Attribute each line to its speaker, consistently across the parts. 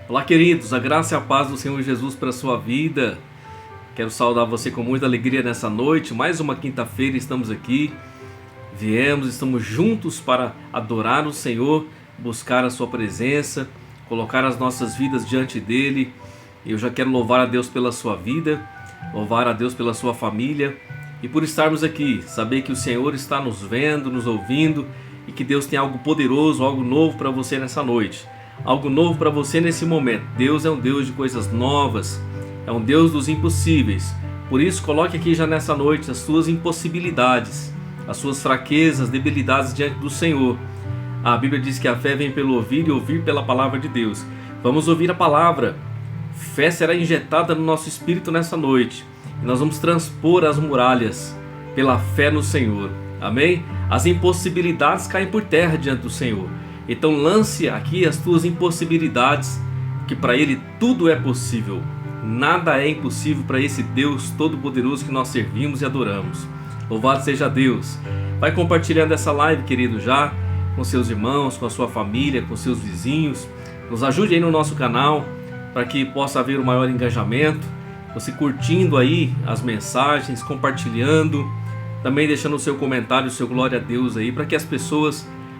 Speaker 1: Olá, queridos, a graça e a paz do Senhor Jesus para a sua vida. Quero saudar você com muita alegria nessa noite. Mais uma quinta-feira estamos aqui. Estamos juntos para adorar o Senhor, buscar a sua presença, colocar as nossas vidas diante dele. Eu já quero louvar a Deus pela sua vida, louvar a Deus pela sua família e por estarmos aqui, saber que o Senhor está nos vendo, nos ouvindo e que Deus tem algo poderoso, algo novo para você nessa noite. Algo novo para você nesse momento. Deus é um Deus de coisas novas, é um Deus dos impossíveis. Por isso, coloque aqui já nessa noite as suas impossibilidades, as suas fraquezas, debilidades diante do Senhor. A Bíblia diz que a fé vem pelo ouvir e ouvir pela palavra de Deus. Vamos ouvir a palavra. Fé será injetada no nosso espírito nessa noite e nós vamos transpor as muralhas pela fé no Senhor. Amém? As impossibilidades caem por terra diante do Senhor. Então lance aqui as tuas impossibilidades, que para Ele tudo é possível. Nada é impossível para esse Deus todo-poderoso que nós servimos e adoramos. Louvado seja Deus. Vai compartilhando essa live, querido, já com seus irmãos, com a sua família, com seus vizinhos. Nos ajude aí no nosso canal para que possa haver um maior engajamento. Você curtindo aí as mensagens, compartilhando, também deixando o seu comentário, o seu glória a Deus aí, para que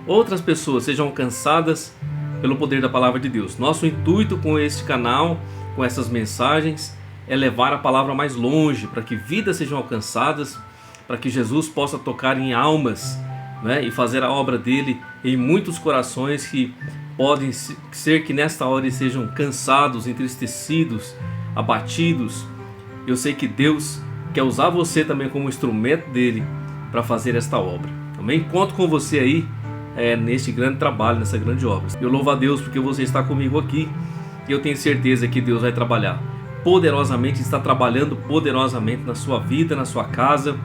Speaker 1: outras pessoas sejam alcançadas pelo poder da palavra de Deus. Nosso intuito com este canal, com essas mensagens, é levar a palavra mais longe, para que vidas sejam alcançadas, para que Jesus possa tocar em almas, né, e fazer a obra dele em muitos corações que podem ser que nesta hora sejam cansados, entristecidos, abatidos. Eu sei que Deus quer usar você também como instrumento dele para fazer esta obra. Também conto com você aí neste grande trabalho, nessa grande obra. Eu louvo a Deus porque você está comigo aqui e eu tenho certeza que Deus vai trabalhar poderosamente, está trabalhando poderosamente na sua vida, na sua casa,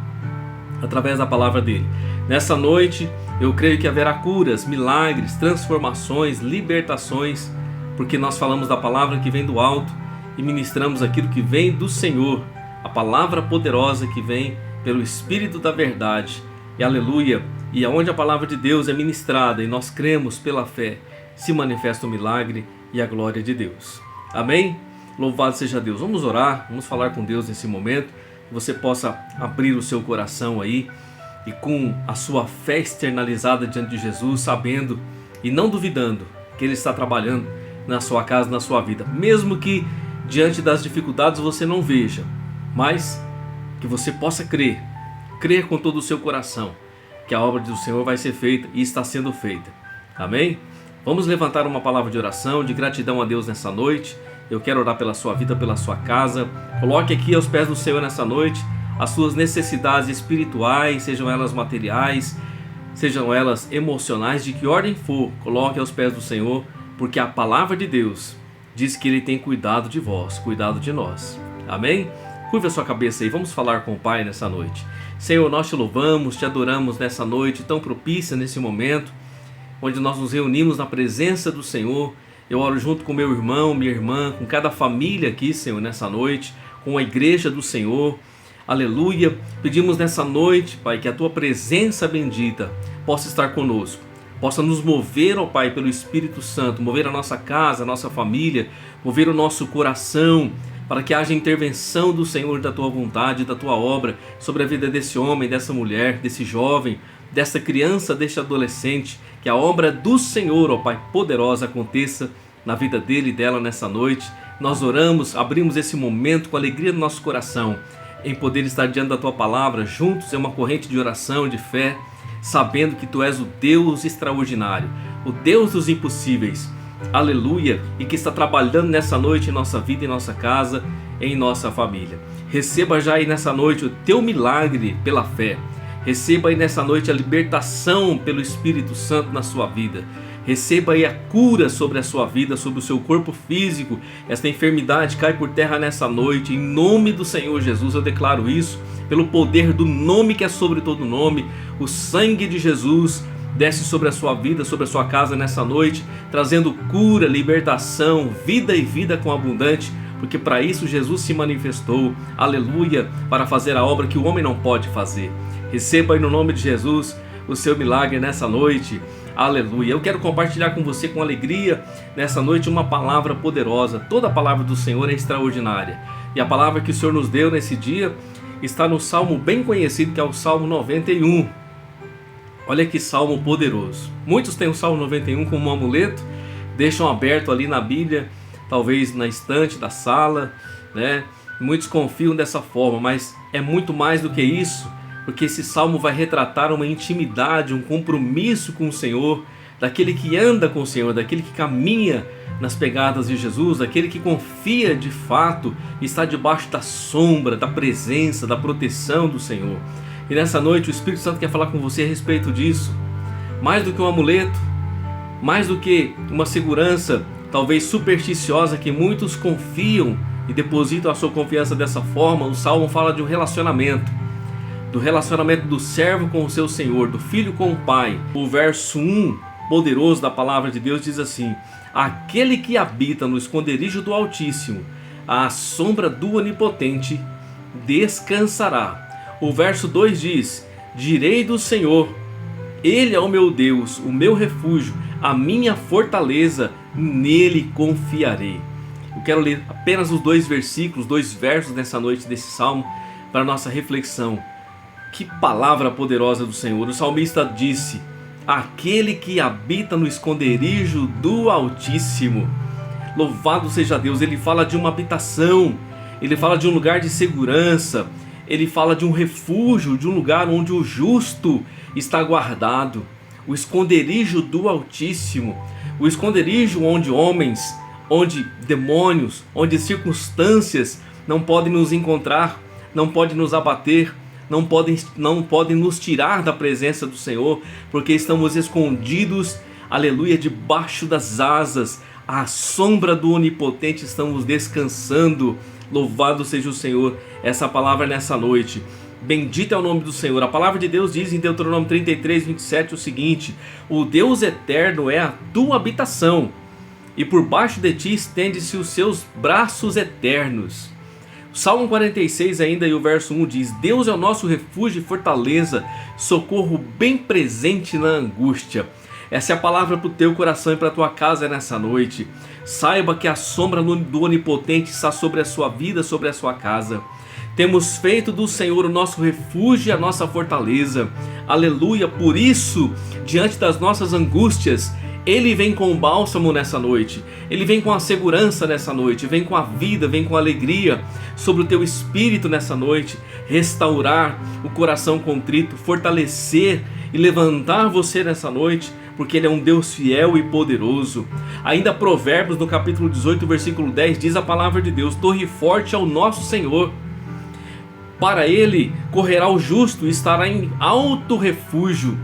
Speaker 1: através da palavra dele. Nessa noite eu creio que haverá curas, milagres, transformações, libertações, porque nós falamos da palavra que vem do alto e ministramos aquilo que vem do Senhor, a palavra poderosa que vem pelo Espírito da verdade. E aleluia! E aonde a palavra de Deus é ministrada e nós cremos pela fé, se manifesta o milagre e a glória de Deus. Amém? Louvado seja Deus. Vamos orar, vamos falar com Deus nesse momento, que você possa abrir o seu coração aí e com a sua fé externalizada diante de Jesus, sabendo e não duvidando que Ele está trabalhando na sua casa, na sua vida. Mesmo que diante das dificuldades você não veja, mas que você possa crer com todo o seu coração, que a obra do Senhor vai ser feita e está sendo feita. Amém? Vamos levantar uma palavra de oração, de gratidão a Deus nessa noite. Eu quero orar pela sua vida, pela sua casa. Coloque aqui aos pés do Senhor nessa noite as suas necessidades espirituais, sejam elas materiais, sejam elas emocionais, de que ordem for. Coloque aos pés do Senhor, porque a palavra de Deus diz que Ele tem cuidado de vós, cuidado de nós. Amém? Curva a sua cabeça aí, vamos falar com o Pai nessa noite. Senhor, nós te louvamos, te adoramos nessa noite tão propícia, nesse momento onde nós nos reunimos na presença do Senhor. Eu oro junto com meu irmão, minha irmã, com cada família aqui, Senhor, nessa noite, com a igreja do Senhor. Aleluia! Pedimos nessa noite, Pai, que a tua presença bendita possa estar conosco, possa nos mover, ó Pai, pelo Espírito Santo, mover a nossa casa, a nossa família, mover o nosso coração, para que haja intervenção do Senhor, da tua vontade, da tua obra sobre a vida desse homem, dessa mulher, desse jovem, dessa criança, deste adolescente. Que a obra do Senhor, ó Pai, poderosa aconteça na vida dele e dela nessa noite. Nós oramos, abrimos esse momento com alegria no nosso coração, em poder estar diante da tua palavra, juntos em uma corrente de oração, de fé, sabendo que tu és o Deus extraordinário, o Deus dos impossíveis. Aleluia! E que está trabalhando nessa noite em nossa vida, em nossa casa, em nossa família. Receba já aí nessa noite o teu milagre pela fé. Receba aí nessa noite a libertação pelo Espírito Santo na sua vida. Receba aí a cura sobre a sua vida, sobre o seu corpo físico. Esta enfermidade cai por terra nessa noite. Em nome do Senhor Jesus eu declaro isso. Pelo poder do nome que é sobre todo nome. O sangue de Jesus desce sobre a sua vida, sobre a sua casa nessa noite, trazendo cura, libertação, vida e vida com abundante, porque para isso Jesus se manifestou, aleluia, para fazer a obra que o homem não pode fazer. Receba aí no nome de Jesus o seu milagre nessa noite. Aleluia. Eu quero compartilhar com você com alegria nessa noite uma palavra poderosa. Toda a palavra do Senhor é extraordinária. E a palavra que o Senhor nos deu nesse dia está no salmo bem conhecido, que é o Salmo 91. Olha que salmo poderoso. Muitos têm o Salmo 91 como um amuleto, deixam aberto ali na Bíblia, talvez na estante da sala, né? Muitos confiam dessa forma, mas é muito mais do que isso, porque esse salmo vai retratar uma intimidade, um compromisso com o Senhor, daquele que anda com o Senhor, daquele que caminha nas pegadas de Jesus, daquele que confia de fato, está debaixo da sombra, da presença, da proteção do Senhor. E nessa noite o Espírito Santo quer falar com você a respeito disso. Mais do que um amuleto, mais do que uma segurança talvez supersticiosa que muitos confiam e depositam a sua confiança dessa forma, o Salmo fala de um relacionamento. Do relacionamento do servo com o seu Senhor, do filho com o pai. O verso 1 poderoso da palavra de Deus diz assim: aquele que habita no esconderijo do Altíssimo, à sombra do Onipotente, descansará. O verso 2 diz: direi do Senhor, Ele é o meu Deus, o meu refúgio, a minha fortaleza, nele confiarei. Eu quero ler apenas os dois versos nessa noite desse salmo para a nossa reflexão. Que palavra poderosa do Senhor. O salmista disse: aquele que habita no esconderijo do Altíssimo. Louvado seja Deus. Ele fala de uma habitação, ele fala de um lugar de segurança, ele fala de um refúgio, de um lugar onde o justo está guardado. O esconderijo do Altíssimo, o esconderijo onde homens, onde demônios, onde circunstâncias não podem nos encontrar, não podem nos abater, não podem nos tirar da presença do Senhor, porque estamos escondidos, aleluia, debaixo das asas, à sombra do Onipotente estamos descansando. Louvado seja o Senhor. Essa palavra nessa noite, bendito é o nome do Senhor. A palavra de Deus diz em Deuteronômio 33, 27 o seguinte: o Deus eterno é a tua habitação, e por baixo de ti estende-se os seus braços eternos. Salmo 46 ainda, e o verso 1 diz: Deus é o nosso refúgio e fortaleza, socorro bem presente na angústia. Essa é a palavra para o teu coração e para a tua casa nessa noite. Saiba que a sombra do Onipotente está sobre a sua vida, sobre a sua casa. Temos feito do Senhor o nosso refúgio e a nossa fortaleza. Aleluia. Por isso, diante das nossas angústias, Ele vem com o bálsamo nessa noite. Ele vem com a segurança nessa noite. Vem com a vida, vem com a alegria sobre o teu espírito nessa noite. Restaurar o coração contrito, fortalecer e levantar você nessa noite, porque Ele é um Deus fiel e poderoso. Ainda Provérbios, no capítulo 18, versículo 10, diz a palavra de Deus: torre forte é o nosso Senhor. Para Ele correrá o justo e estará em alto refúgio.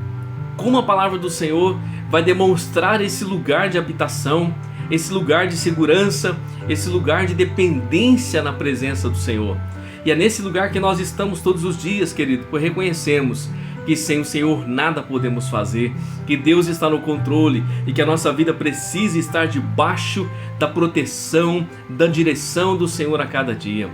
Speaker 1: Como a palavra do Senhor vai demonstrar esse lugar de habitação, esse lugar de segurança, esse lugar de dependência na presença do Senhor. E é nesse lugar que nós estamos todos os dias, querido, pois reconhecemos que sem o Senhor nada podemos fazer, que Deus está no controle e que a nossa vida precisa estar debaixo da proteção, da direção do Senhor a cada dia.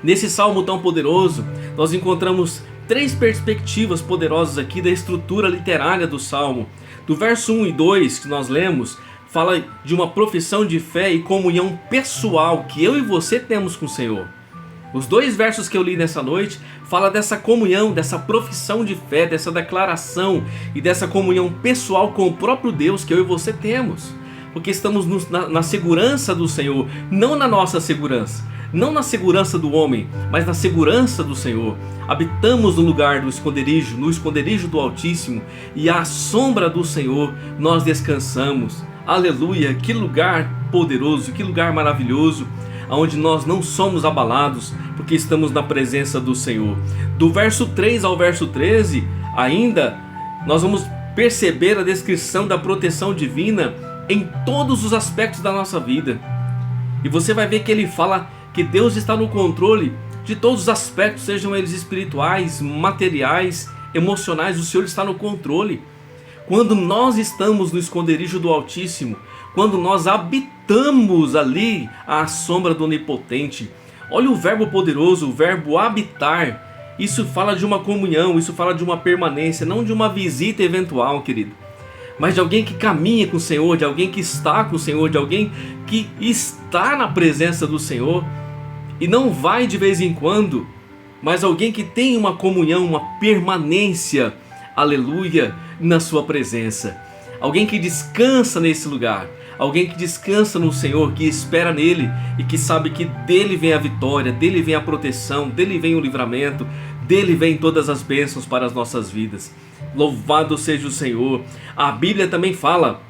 Speaker 1: Nesse salmo tão poderoso, nós encontramos três perspectivas poderosas aqui da estrutura literária do salmo. Do verso 1 e 2 que nós lemos, fala de uma profissão de fé e comunhão pessoal que eu e você temos com o Senhor. Os dois versos que eu li nessa noite fala dessa comunhão, dessa profissão de fé, dessa declaração e dessa comunhão pessoal com o próprio Deus que eu e você temos. Porque estamos na segurança do Senhor, não na nossa segurança, não na segurança do homem, mas na segurança do Senhor. Habitamos no lugar do esconderijo, no esconderijo do Altíssimo, e à sombra do Senhor nós descansamos. Aleluia, que lugar poderoso, que lugar maravilhoso, onde nós não somos abalados, porque estamos na presença do Senhor. Do verso 3 ao verso 13, ainda, nós vamos perceber a descrição da proteção divina em todos os aspectos da nossa vida. E você vai ver que ele fala que Deus está no controle de todos os aspectos, sejam eles espirituais, materiais, emocionais. O Senhor está no controle. Quando nós estamos no esconderijo do Altíssimo, quando nós habitamos ali à sombra do Onipotente, olha o verbo poderoso, o verbo habitar. Isso fala de uma comunhão, isso fala de uma permanência, não de uma visita eventual, querido. mas de alguém que caminha com o Senhor, de alguém que está com o Senhor, de alguém que está na presença do Senhor e não vai de vez em quando, mas alguém que tem uma comunhão, uma permanência, aleluia, na sua presença. Alguém que descansa nesse lugar, alguém que descansa no Senhor, que espera nele e que sabe que dele vem a vitória, dele vem a proteção, dele vem o livramento, dele vem todas as bênçãos para as nossas vidas. Louvado seja o Senhor. A Bíblia também fala,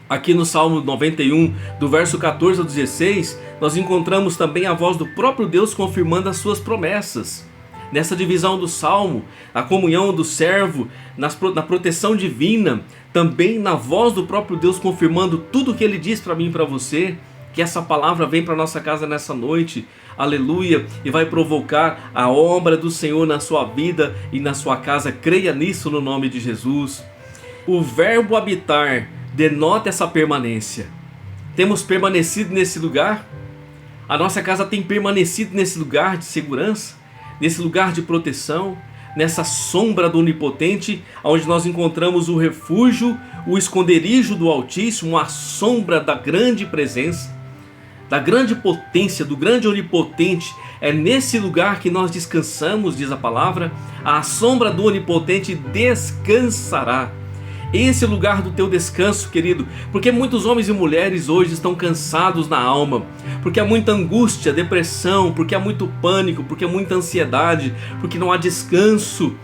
Speaker 1: aqui no Salmo 91, do verso 14 ao 16, nós encontramos também a voz do próprio Deus confirmando as suas promessas. Nessa divisão do Salmo, a comunhão do servo, na proteção divina, também na voz do próprio Deus confirmando tudo o que Ele diz para mim e para você, que essa palavra vem para nossa casa nessa noite, aleluia, e vai provocar a obra do Senhor na sua vida e na sua casa. Creia nisso no nome de Jesus. O verbo habitar denota essa permanência. Temos permanecido nesse lugar? A nossa casa tem permanecido nesse lugar de segurança, nesse lugar de proteção, nessa sombra do Onipotente, onde nós encontramos o refúgio, o esconderijo do Altíssimo, a sombra da grande presença, da grande potência, do grande Onipotente. É nesse lugar que nós descansamos, diz a palavra. A sombra do Onipotente descansará. Esse é o lugar do teu descanso, querido, porque muitos homens e mulheres hoje estão cansados na alma, porque há muita angústia, depressão, porque há muito pânico, porque há muita ansiedade, porque não há descanso,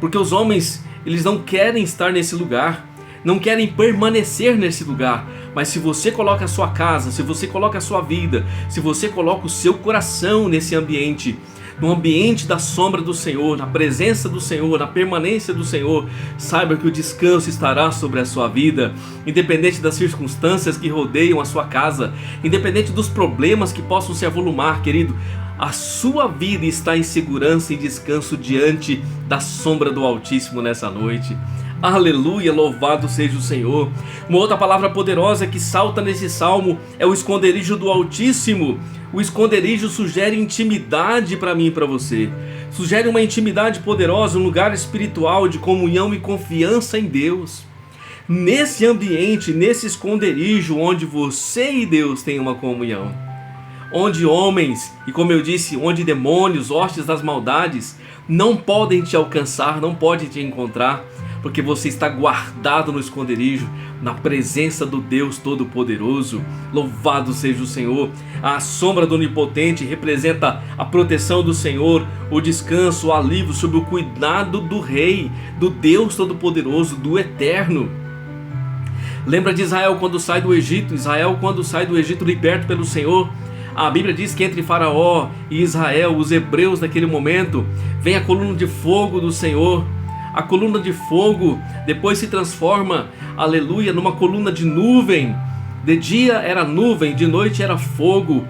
Speaker 1: porque os homens, eles não querem estar nesse lugar, não querem permanecer nesse lugar. Mas se você coloca a sua casa, se você coloca a sua vida, se você coloca o seu coração nesse ambiente, no ambiente da sombra do Senhor, na presença do Senhor, na permanência do Senhor, saiba que o descanso estará sobre a sua vida, independente das circunstâncias que rodeiam a sua casa, independente dos problemas que possam se avolumar, querido. A sua vida está em segurança e descanso diante da sombra do Altíssimo nessa noite. Aleluia, louvado seja o Senhor. Uma outra palavra poderosa que salta nesse salmo é o esconderijo do Altíssimo. O esconderijo sugere intimidade para mim e para você. Sugere uma intimidade poderosa, um lugar espiritual de comunhão e confiança em Deus. Nesse ambiente, nesse esconderijo onde você e Deus têm uma comunhão, onde homens, e como eu disse, onde demônios, hostes das maldades não podem te alcançar, não podem te encontrar, porque você está guardado no esconderijo, na presença do Deus Todo-Poderoso. Louvado seja o Senhor. A sombra do Onipotente representa a proteção do Senhor, o descanso, o alívio sob o cuidado do Rei, do Deus Todo-Poderoso, do Eterno. Lembra de Israel quando sai do Egito? Israel quando sai do Egito liberto pelo Senhor. A Bíblia diz que entre Faraó e Israel, os hebreus naquele momento, vem a coluna de fogo do Senhor. A coluna de fogo depois se transforma, aleluia, numa coluna de nuvem. De dia era nuvem, de noite era fogo.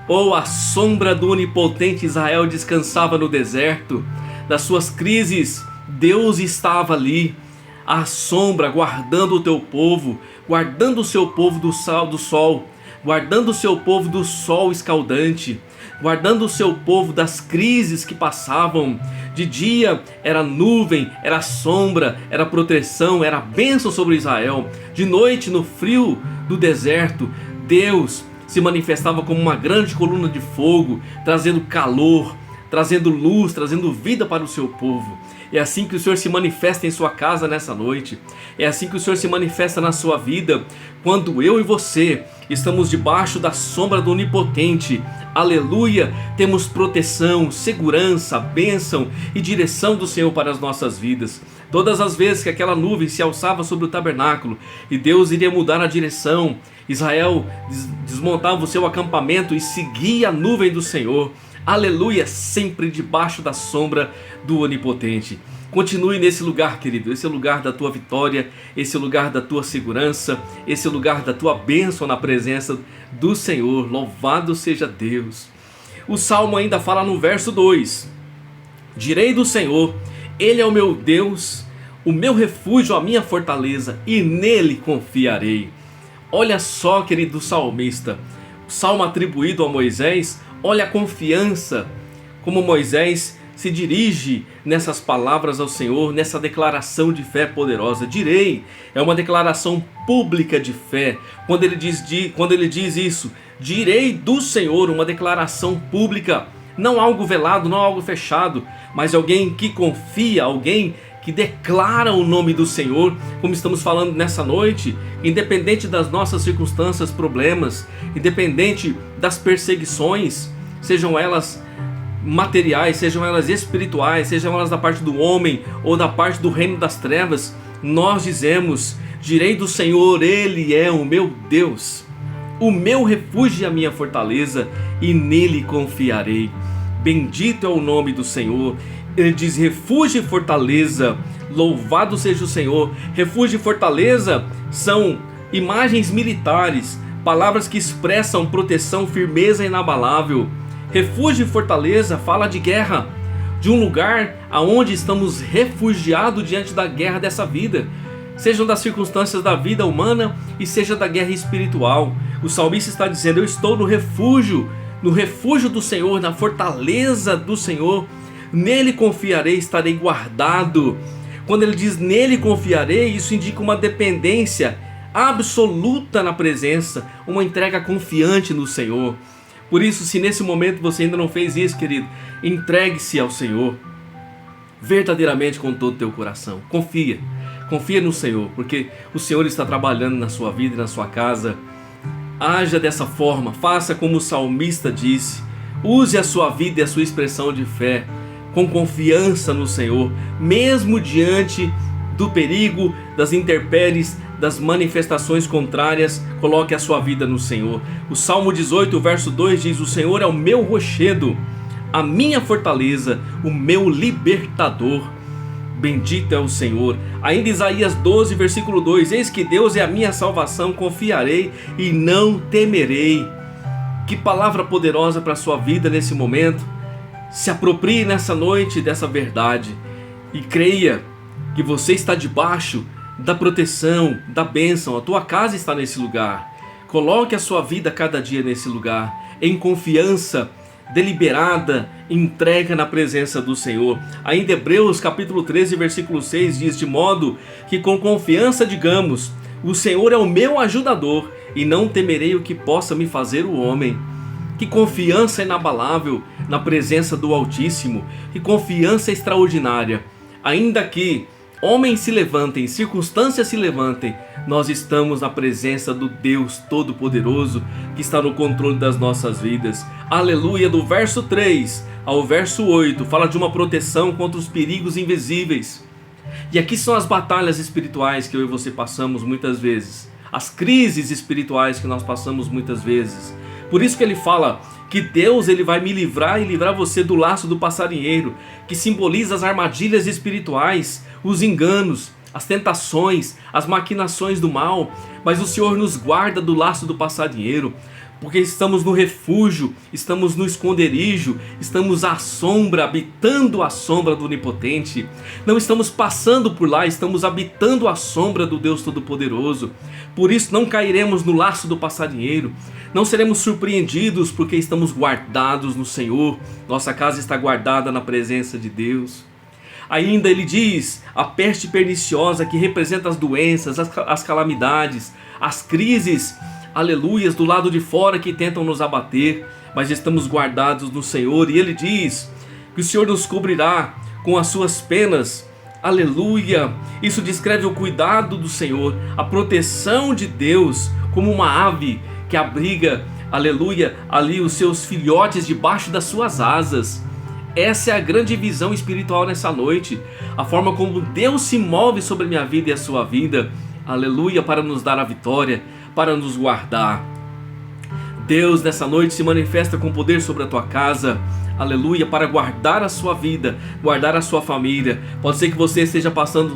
Speaker 1: Oh, a sombra do Onipotente. Israel descansava no deserto. Das suas crises, Deus estava ali. A sombra guardando o teu povo, guardando o seu povo do sol, guardando o seu povo do sol escaldante, guardando o seu povo das crises que passavam. De dia era nuvem, era sombra, era proteção, era bênção sobre Israel. De noite, no frio do deserto, Deus se manifestava como uma grande coluna de fogo, trazendo calor, trazendo luz, trazendo vida para o seu povo. É assim que o Senhor se manifesta em sua casa nessa noite. É assim que o Senhor se manifesta na sua vida, quando eu e você estamos debaixo da sombra do Onipotente. Aleluia! Temos proteção, segurança, bênção e direção do Senhor para as nossas vidas. Todas as vezes que aquela nuvem se alçava sobre o tabernáculo e Deus iria mudar a direção, Israel desmontava o seu acampamento e seguia a nuvem do Senhor. Aleluia, sempre debaixo da sombra do Onipotente. Continue nesse lugar, querido. Esse é o lugar da tua vitória, esse é o lugar da tua segurança, esse é o lugar da tua bênção na presença do Senhor. Louvado seja Deus. O Salmo ainda fala no verso 2: direi do Senhor, Ele é o meu Deus, o meu refúgio, a minha fortaleza, e nele confiarei. Olha só, querido salmista, o salmo atribuído a Moisés. Olha a confiança, como Moisés se dirige nessas palavras ao Senhor, nessa declaração de fé poderosa. Direi, é uma declaração pública de fé. Quando ele diz isso, direi do Senhor, uma declaração pública, não algo velado, não algo fechado, mas alguém que confia, alguém que declara o nome do Senhor, como estamos falando nessa noite, independente das nossas circunstâncias, problemas, independente das perseguições, sejam elas materiais, sejam elas espirituais, sejam elas da parte do homem ou da parte do reino das trevas, nós dizemos: direi do Senhor, Ele é o meu Deus, o meu refúgio e a minha fortaleza, e nele confiarei. Bendito é o nome do Senhor. Ele diz refúgio e fortaleza, louvado seja o Senhor. Refúgio e fortaleza são imagens militares, palavras que expressam proteção, firmeza inabalável. Refúgio e fortaleza fala de guerra, de um lugar aonde estamos refugiados diante da guerra dessa vida, sejam das circunstâncias da vida humana e seja da guerra espiritual. O salmista está dizendo: eu estou no refúgio do Senhor, na fortaleza do Senhor. Nele confiarei, estarei guardado. Quando ele diz nele confiarei, isso indica uma dependência absoluta na presença, uma entrega confiante no Senhor. Por isso, se nesse momento você ainda não fez isso, querido, entregue-se ao Senhor verdadeiramente com todo o teu coração. Confia no Senhor, porque o Senhor está trabalhando na sua vida e na sua casa. Haja dessa forma, faça como o salmista disse, use a sua vida e a sua expressão de fé com confiança no Senhor, mesmo diante do perigo, das intempéries, das manifestações contrárias. Coloque a sua vida no Senhor. O Salmo 18, verso 2 diz: o Senhor é o meu rochedo, a minha fortaleza, o meu libertador. Bendito é o Senhor. Ainda Isaías 12, versículo 2: eis que Deus é a minha salvação, confiarei e não temerei. Que palavra poderosa para a sua vida nesse momento. Se aproprie nessa noite dessa verdade e creia que você está debaixo da proteção, da bênção. A tua casa está nesse lugar. Coloque a sua vida cada dia nesse lugar, em confiança, deliberada, entrega na presença do Senhor. Ainda Hebreus capítulo 13, versículo 6 diz: de modo que com confiança digamos, o Senhor é o meu ajudador, e não temerei o que possa me fazer o homem. Que confiança inabalável na presença do Altíssimo, que confiança extraordinária. Ainda que homens se levantem, circunstâncias se levantem, nós estamos na presença do Deus Todo-Poderoso que está no controle das nossas vidas. Aleluia! Do verso 3 ao verso 8 fala de uma proteção contra os perigos invisíveis. E aqui são as batalhas espirituais que eu e você passamos muitas vezes, as crises espirituais que nós passamos muitas vezes. Por isso que ele fala que Deus ele vai me livrar e livrar você do laço do passarinheiro, que simboliza as armadilhas espirituais, os enganos, as tentações, as maquinações do mal. Mas o Senhor nos guarda do laço do passarinheiro, porque estamos no refúgio, estamos no esconderijo, estamos à sombra, habitando a sombra do Onipotente. Não estamos passando por lá, estamos habitando a sombra do Deus Todo-Poderoso. Por isso não cairemos no laço do passarinheiro, não seremos surpreendidos, porque estamos guardados no Senhor. Nossa casa está guardada na presença de Deus. Ainda ele diz, a peste perniciosa, que representa as doenças, as calamidades, as crises, aleluias, do lado de fora que tentam nos abater, mas estamos guardados no Senhor. E ele diz que o Senhor nos cobrirá com as suas penas, aleluia. Isso descreve o cuidado do Senhor, a proteção de Deus, como uma ave que abriga, aleluia, ali os seus filhotes debaixo das suas asas. Essa é a grande visão espiritual nessa noite, a forma como Deus se move sobre a minha vida e a sua vida, aleluia, para nos dar a vitória, para nos guardar. Deus nessa noite se manifesta com poder sobre a tua casa, aleluia, para guardar a sua vida, guardar a sua família. Pode ser que você esteja passando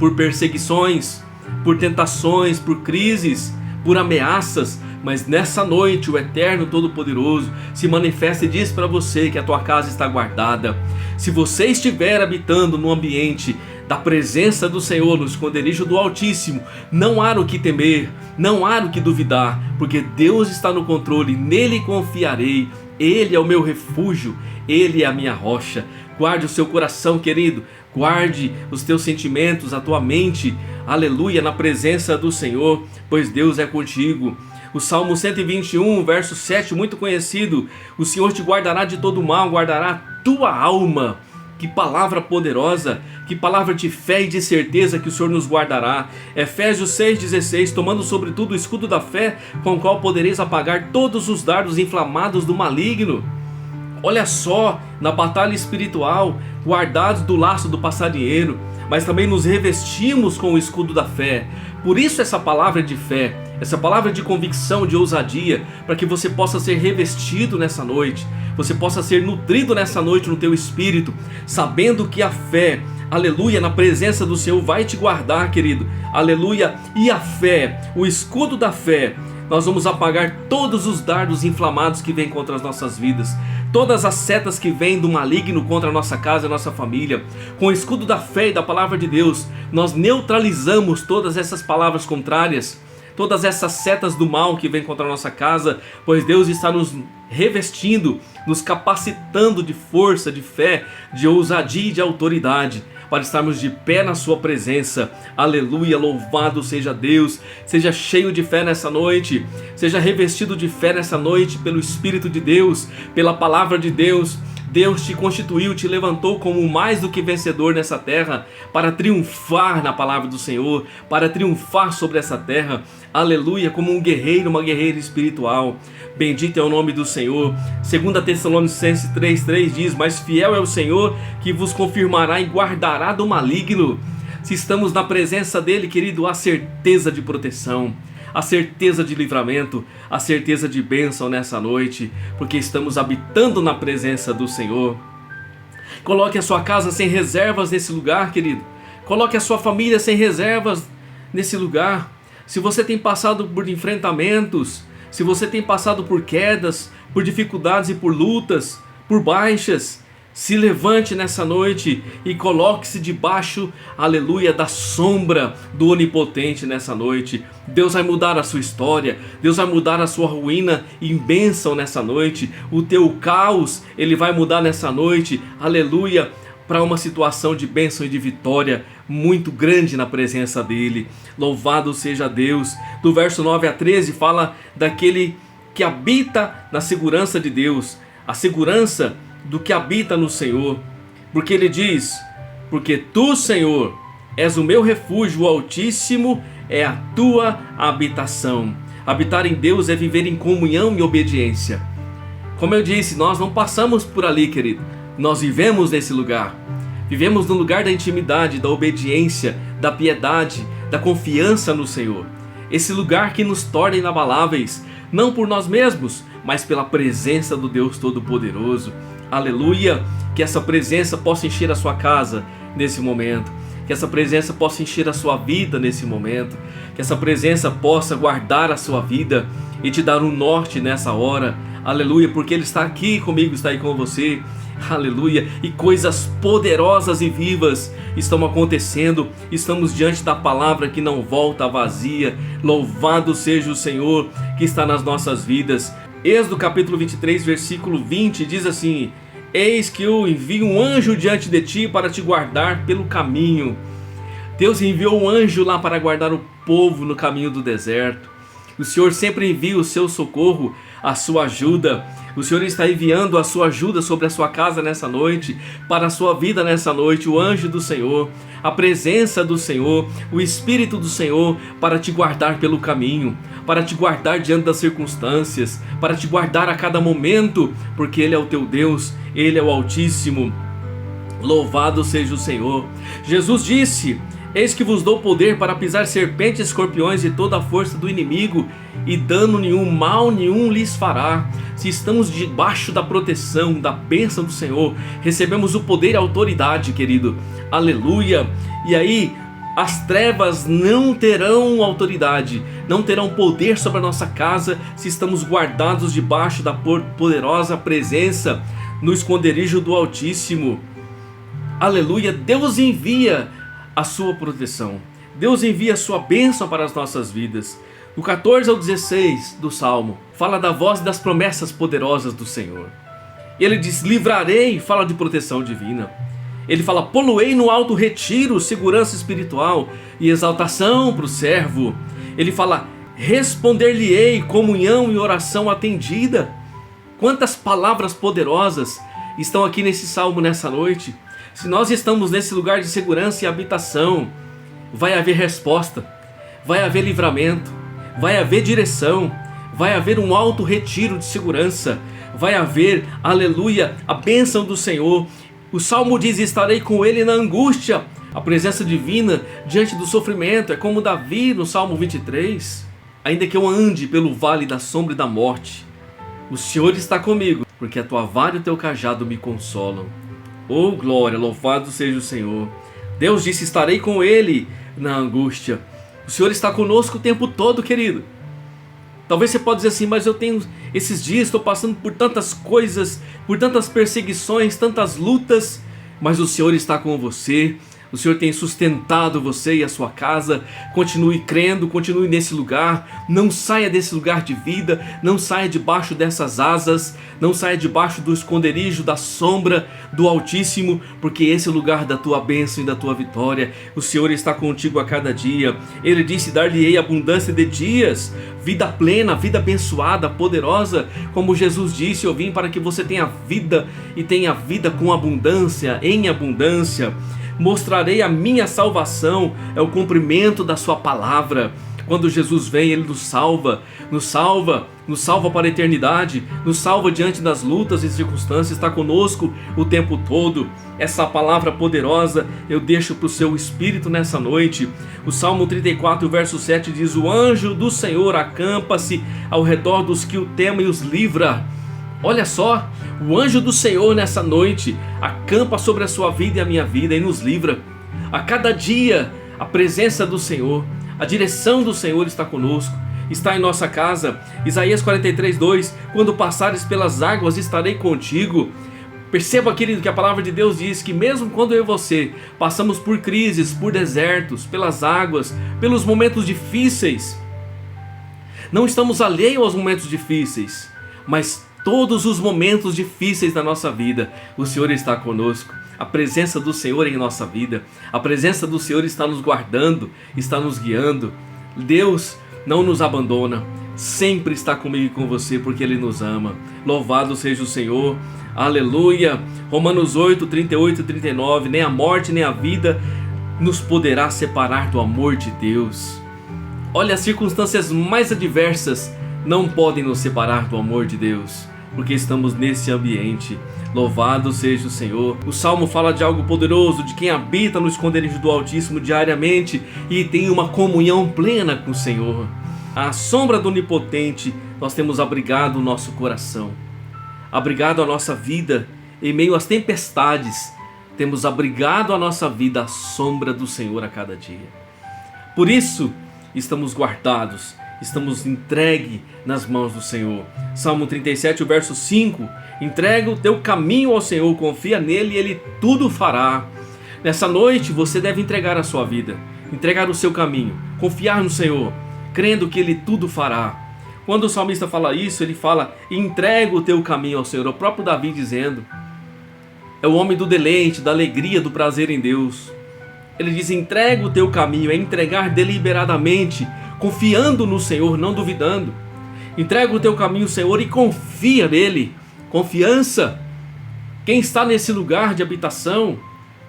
Speaker 1: por perseguições, por tentações, por crises, por ameaças, mas nessa noite o Eterno Todo-Poderoso se manifesta e diz para você que a tua casa está guardada. Se você estiver habitando no ambiente da presença do Senhor, no esconderijo do Altíssimo, não há o que temer, não há o que duvidar, porque Deus está no controle, nele confiarei, Ele é o meu refúgio, Ele é a minha rocha. Guarde o seu coração, querido, guarde os teus sentimentos, a tua mente, aleluia, na presença do Senhor, pois Deus é contigo. O Salmo 121, verso 7, muito conhecido: o Senhor te guardará de todo mal, guardará a tua alma. Que palavra poderosa, que palavra de fé e de certeza que o Senhor nos guardará. Efésios 6,16: tomando sobretudo o escudo da fé, com o qual podereis apagar todos os dardos inflamados do maligno. Olha só, na batalha espiritual, guardados do laço do passarinheiro, mas também nos revestimos com o escudo da fé. Por isso essa palavra de fé, essa palavra de convicção, de ousadia, para que você possa ser revestido nessa noite, você possa ser nutrido nessa noite no teu espírito, sabendo que a fé, aleluia, na presença do Senhor vai te guardar, querido, aleluia. E a fé, o escudo da fé, nós vamos apagar todos os dardos inflamados que vêm contra as nossas vidas, todas as setas que vêm do maligno contra a nossa casa e a nossa família. Com o escudo da fé e da palavra de Deus, nós neutralizamos todas essas palavras contrárias, todas essas setas do mal que vêm contra a nossa casa, pois Deus está nos revestindo, nos capacitando de força, de fé, de ousadia e de autoridade, para estarmos de pé na sua presença. Aleluia, louvado seja Deus. Seja cheio de fé nessa noite, seja revestido de fé nessa noite pelo Espírito de Deus, pela palavra de Deus. Deus te constituiu, te levantou como mais do que vencedor nessa terra, para triunfar na palavra do Senhor, para triunfar sobre essa terra, aleluia, como um guerreiro, uma guerreira espiritual. Bendito é o nome do Senhor. 2 Tessalonicenses 3,3 diz: mas fiel é o Senhor, que vos confirmará e guardará do maligno. Se estamos na presença dele, querido, há certeza de proteção, a certeza de livramento, a certeza de bênção nessa noite, porque estamos habitando na presença do Senhor. Coloque a sua casa sem reservas nesse lugar, querido. Coloque a sua família sem reservas nesse lugar. Se você tem passado por enfrentamentos, se você tem passado por quedas, por dificuldades e por lutas, por baixas, se levante nessa noite e coloque-se debaixo, aleluia, da sombra do Onipotente nessa noite. Deus vai mudar a sua história, Deus vai mudar a sua ruína em bênção nessa noite. O teu caos, Ele vai mudar nessa noite, aleluia, para uma situação de bênção e de vitória muito grande na presença dEle. Louvado seja Deus. Do verso 9 a 13 fala daquele que habita na segurança de Deus, a segurança do que habita no Senhor, porque ele diz: porque tu, Senhor, és o meu refúgio, o Altíssimo é a tua habitação. Habitar em Deus é viver em comunhão e obediência. Como eu disse, nós não passamos por ali, querido, nós vivemos nesse lugar. Vivemos no lugar da intimidade, da obediência, da piedade, da confiança no Senhor. Esse lugar que nos torna inabaláveis, não por nós mesmos, mas pela presença do Deus Todo-Poderoso. Aleluia, que essa presença possa encher a sua casa nesse momento, que essa presença possa encher a sua vida nesse momento, que essa presença possa guardar a sua vida e te dar um norte nessa hora. Aleluia, porque Ele está aqui comigo, está aí com você. Aleluia, e coisas poderosas e vivas estão acontecendo. Estamos diante da palavra que não volta vazia. Louvado seja o Senhor que está nas nossas vidas. Êxodo capítulo 23, versículo 20 diz assim: eis que eu envio um anjo diante de ti para te guardar pelo caminho. Deus enviou um anjo lá para guardar o povo no caminho do deserto. O Senhor sempre envia o seu socorro, a sua ajuda. O Senhor está enviando a sua ajuda sobre a sua casa nessa noite, para a sua vida nessa noite. O anjo do Senhor, a presença do Senhor, o Espírito do Senhor para te guardar pelo caminho, para te guardar diante das circunstâncias, para te guardar a cada momento, porque Ele é o teu Deus, Ele é o Altíssimo. Louvado seja o Senhor. Jesus disse: eis que vos dou poder para pisar serpentes e escorpiões e toda a força do inimigo, e dano nenhum, mal nenhum lhes fará. Se estamos debaixo da proteção, da bênção do Senhor, recebemos o poder e a autoridade, querido. Aleluia. E aí, as trevas não terão autoridade, não terão poder sobre a nossa casa, se estamos guardados debaixo da poderosa presença, no esconderijo do Altíssimo. Aleluia. Deus envia a sua proteção, Deus envia a sua bênção para as nossas vidas. Do 14 ao 16 do Salmo, fala da voz e das promessas poderosas do Senhor. Ele diz, livrarei, fala de proteção divina. Ele fala, poluei no alto retiro, segurança espiritual e exaltação para o servo. Ele fala, responder-lhe-ei, comunhão e oração atendida. Quantas palavras poderosas estão aqui nesse salmo nessa noite. Se nós estamos nesse lugar de segurança e habitação, vai haver resposta, vai haver livramento, vai haver direção, vai haver um alto retiro de segurança, vai haver, aleluia, a bênção do Senhor. O Salmo diz, estarei com ele na angústia. A presença divina diante do sofrimento é como Davi no Salmo 23. Ainda que eu ande pelo vale da sombra e da morte, o Senhor está comigo, porque a tua vara e o teu cajado me consolam. Oh glória, louvado seja o Senhor. Deus disse, estarei com ele na angústia. O Senhor está conosco o tempo todo, querido. Talvez você pode dizer assim, mas eu tenho esses dias, estou passando por tantas coisas, por tantas perseguições, tantas lutas, mas o Senhor está com você. O Senhor tem sustentado você e a sua casa. Continue crendo, continue nesse lugar. Não saia desse lugar de vida. Não saia debaixo dessas asas. Não saia debaixo do esconderijo, da sombra do Altíssimo, porque esse é o lugar da tua bênção e da tua vitória. O Senhor está contigo a cada dia. Ele disse, dar-lhe-ei abundância de dias, vida plena, vida abençoada, poderosa. Como Jesus disse, eu vim para que você tenha vida e tenha vida com abundância, em abundância. Mostrarei a minha salvação, é o cumprimento da sua palavra. Quando Jesus vem, Ele nos salva para a eternidade, nos salva diante das lutas e circunstâncias, está conosco o tempo todo. Essa palavra poderosa eu deixo para o seu espírito nessa noite. O Salmo 34, verso 7 diz, o anjo do Senhor acampa-se ao redor dos que o temem e os livra. Olha só, o anjo do Senhor nessa noite acampa sobre a sua vida e a minha vida e nos livra. A cada dia a presença do Senhor, a direção do Senhor está conosco, está em nossa casa. Isaías 43, 2, quando passares pelas águas estarei contigo. Perceba, querido, que a palavra de Deus diz que mesmo quando eu e você passamos por crises, por desertos, pelas águas, pelos momentos difíceis, não estamos alheios aos momentos difíceis, mas todos os momentos difíceis da nossa vida, o Senhor está conosco. A presença do Senhor em nossa vida, a presença do Senhor está nos guardando, está nos guiando. Deus não nos abandona, sempre está comigo e com você, porque Ele nos ama. Louvado seja o Senhor, aleluia. Romanos 8, 38 e 39, nem a morte nem a vida nos poderá separar do amor de Deus. Olha, as circunstâncias mais adversas não podem nos separar do amor de Deus, porque estamos nesse ambiente. Louvado seja o Senhor. O Salmo fala de algo poderoso, de quem habita no esconderijo do Altíssimo diariamente e tem uma comunhão plena com o Senhor. À sombra do Onipotente nós temos abrigado o nosso coração, abrigado a nossa vida em meio às tempestades. Temos abrigado a nossa vida à sombra do Senhor a cada dia. Por isso estamos guardados, estamos entregues nas mãos do Senhor. Salmo 37, o verso 5. Entrega o teu caminho ao Senhor, confia nele e Ele tudo fará. Nessa noite você deve entregar a sua vida, entregar o seu caminho, confiar no Senhor, crendo que Ele tudo fará. Quando o salmista fala isso, ele fala, entrega o teu caminho ao Senhor. O próprio Davi dizendo, é o homem do deleite, da alegria, do prazer em Deus. Ele diz, entrega o teu caminho, é entregar deliberadamente, confiando no Senhor, não duvidando. Entrega o teu caminho ao Senhor e confia nele. Confiança. Quem está nesse lugar de habitação,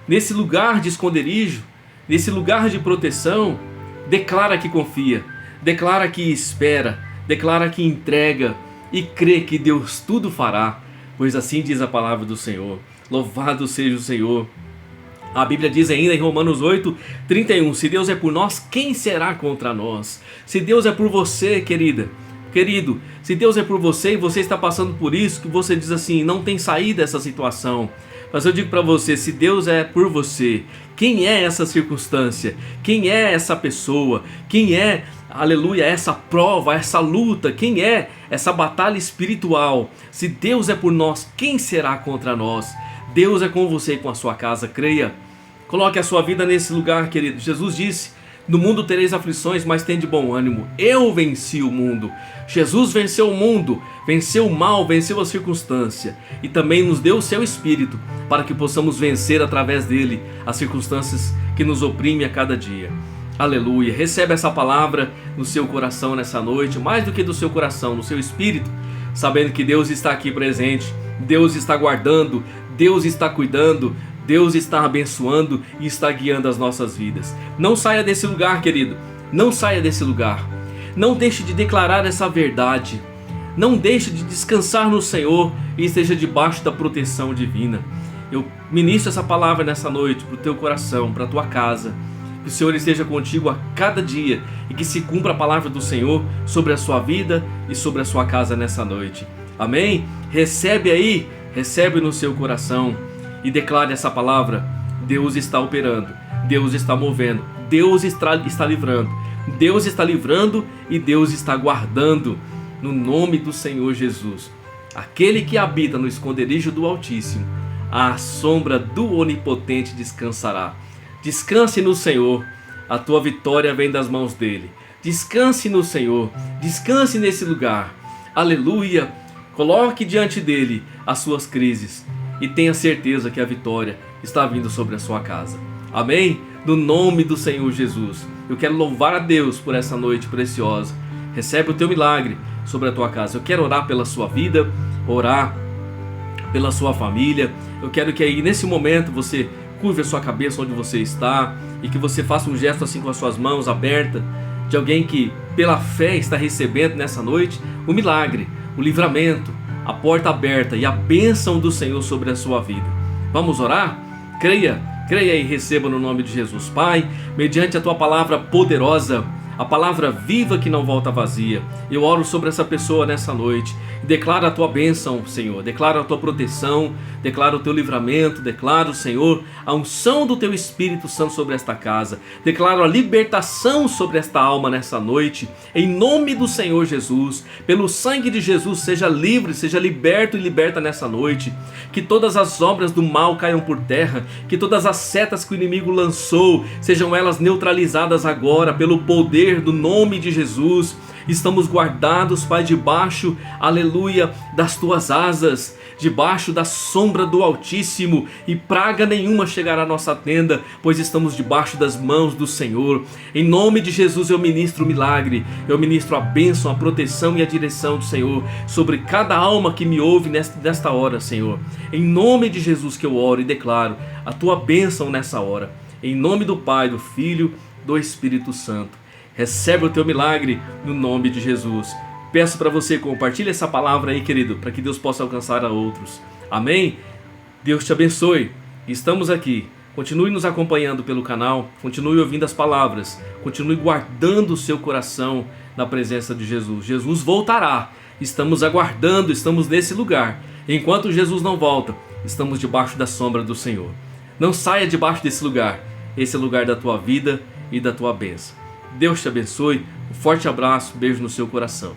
Speaker 1: nesse lugar de esconderijo, nesse lugar de proteção, declara que confia, declara que espera, declara que entrega e crê que Deus tudo fará, pois assim diz a palavra do Senhor. Louvado seja o Senhor. A Bíblia diz ainda em Romanos 8, 31, se Deus é por nós, quem será contra nós? Se Deus é por você, querido, se Deus é por você e você está passando por isso, que você diz assim, não tem saída dessa situação. Mas eu digo para você, se Deus é por você, quem é essa circunstância? Quem é essa pessoa? Quem é, aleluia, essa prova, essa luta? Quem é essa batalha espiritual? Se Deus é por nós, quem será contra nós? Deus é com você e com a sua casa, creia. Coloque a sua vida nesse lugar, querido. Jesus disse, No mundo tereis aflições, mas tende bom ânimo. Eu venci o mundo. Jesus venceu o mundo, venceu o mal, venceu a circunstância. E também nos deu o seu Espírito, para que possamos vencer através dele as circunstâncias que nos oprimem a cada dia. Aleluia. Recebe essa palavra no seu coração nessa noite, mais do que do seu coração, no seu espírito, sabendo que Deus está aqui presente, Deus está guardando, Deus está cuidando, Deus está abençoando e está guiando as nossas vidas. Não saia desse lugar, querido. Não saia desse lugar. Não deixe de declarar essa verdade. Não deixe de descansar no Senhor e esteja debaixo da proteção divina. Eu ministro essa palavra nessa noite para o teu coração, para a tua casa. Que o Senhor esteja contigo a cada dia e que se cumpra a palavra do Senhor sobre a sua vida e sobre a sua casa nessa noite. Amém? Recebe aí, recebe no seu coração e declare essa palavra. Deus está operando, Deus está movendo, Deus está livrando, Deus está livrando e Deus está guardando, no nome do Senhor Jesus. Aquele que habita no esconderijo do Altíssimo, à sombra do Onipotente descansará. Descanse no Senhor, a tua vitória vem das mãos dele. Descanse no Senhor, descanse nesse lugar. Aleluia! Coloque diante dele as suas crises e tenha certeza que a vitória está vindo sobre a sua casa. Amém? No nome do Senhor Jesus. Eu quero louvar a Deus por essa noite preciosa. Recebe o teu milagre sobre a tua casa. Eu quero orar pela sua vida, orar pela sua família. Eu quero que aí nesse momento você curve a sua cabeça onde você está e que você faça um gesto assim com as suas mãos abertas de alguém que pela fé está recebendo nessa noite o milagre, o livramento, a porta aberta e a bênção do Senhor sobre a sua vida. Vamos orar? Creia e receba no nome de Jesus. Pai, mediante a tua palavra poderosa, a palavra viva que não volta vazia, eu oro sobre essa pessoa nessa noite. Declara a tua bênção, Senhor. Declara a tua proteção. Declara o teu livramento. Declara, Senhor, a unção do teu Espírito Santo sobre esta casa. Declara a libertação sobre esta alma nessa noite. Em nome do Senhor Jesus. Pelo sangue de Jesus, seja livre, seja liberto e liberta nessa noite. Que todas as obras do mal caiam por terra. Que todas as setas que o inimigo lançou, sejam elas neutralizadas agora pelo poder do nome de Jesus. Estamos guardados, Pai, debaixo, aleluia, das tuas asas, debaixo da sombra do Altíssimo, e praga nenhuma chegará à nossa tenda, pois estamos debaixo das mãos do Senhor. Em nome de Jesus eu ministro o milagre, eu ministro a bênção, a proteção e a direção do Senhor sobre cada alma que me ouve nesta hora, Senhor. Em nome de Jesus que eu oro e declaro a tua bênção nessa hora. Em nome do Pai, do Filho, do Espírito Santo. Recebe o teu milagre no nome de Jesus. Peço para você, compartilhe essa palavra aí, querido, para que Deus possa alcançar a outros. Amém? Deus te abençoe. Estamos aqui. Continue nos acompanhando pelo canal, continue ouvindo as palavras, continue guardando o seu coração na presença de Jesus. Jesus voltará. Estamos aguardando, estamos nesse lugar. Enquanto Jesus não volta, estamos debaixo da sombra do Senhor. Não saia debaixo desse lugar. Esse é o lugar da tua vida e da tua bênção. Deus te abençoe, um forte abraço, beijo no seu coração.